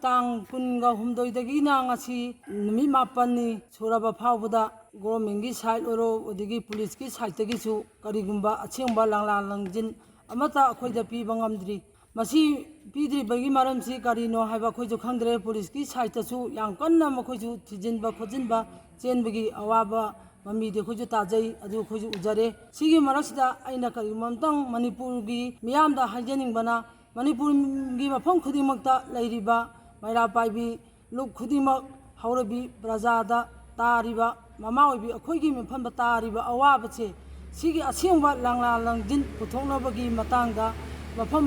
tang kunga humdoidagina ngasi numi mapani suraba phawbada government gi side oro odigi police gi side tagi su karigumba achengba langla langjin amata akhoida piba ngamdri masi pidri bagi maramsi karino haiba khoijo khangdre police gi side tasu yang kanna makhoiju thijinba khojinba chenbagi awaba mami de khoijo tajai adu khoijo ujare sigi marasida aina karimamtang manipur gi miyamda hajening bana manipur gi mafam khudimakta lairiba maira paibi luk khudimak haurabi prajada tariba mama oibi akhoigi mafam tariba awabache sigi asengba langla langjin puthoknabagi matangda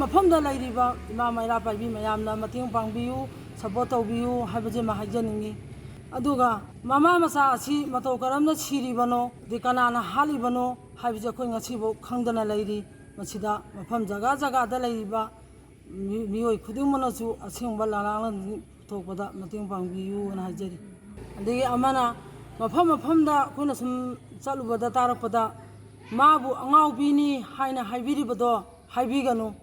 mafam da lairiba ima maira paibi mayamna mateng pangbiu support tawbiu haibaje ma hajeningi aduga mama masa asi mato karamna siribano de kanana halibano haibaje khoi ngasibo khangdana lairi masida mafam jaga jaga da lairiba mioi khudimanasu asengba lalang thokpada mateng pangbiu na hajeri adegi amana mafam da khoina sum chalubada tarakpada mabu angawbini haina haibiribado haibiganu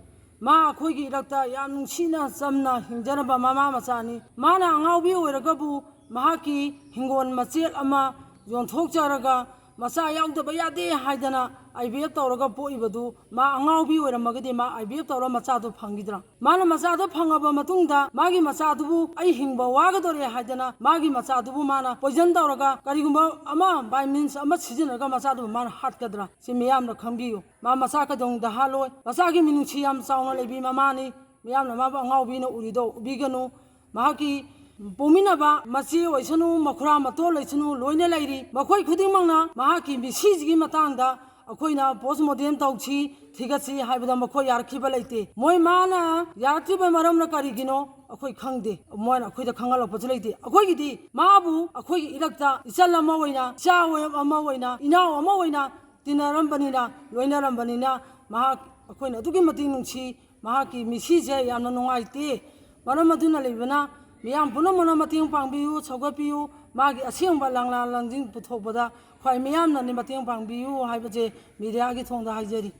ma khoigi irakta yam nungsina samna hingjanaba mama macani mana angawbi oiragabu mahaki hingon machel ama yonthokjaraga macha yaudaba yade haidana IVF tawraga poibadu ma angawbi oiramagadi ma IVF tawra macha du phangidra mana macha du phangaba matungda magi macha dubu ai hingba wagadore haidana magi macha dubu mana poison tawraga karigumba ama by means ama sijinaga macha dubu mana hatkadra si miyamna khamgiyo ma macha ka dong da haloi macha gi minungchi yam sauna lebi mamani miyamna ma angawbi no urido ubiganu mahaki Pominaba machi oisanu makhura mato leisanu loina lairi makhoi khudimangna mahaki misiji matangda akhoina postmortem tauchi thigasi haibada makhoi yarkhiba leite moi mana yarkhiba maramna karigino akhoi khangde moina akhoida khangala pachleite akhoi gidi mabu akhoi irakta isalama oina chawe ama oina inaw ama oina tinarambanina loina rambanina mahak akhoina adugi mati nungchi mahaki misije yamna nungaite maramaduna lebana miyam punamona mateng pangbiu chawgapiu magi asengba langla langjing puthokbada khwai miyamna ni mateng pangbiu haibaje media gi thongda haijeri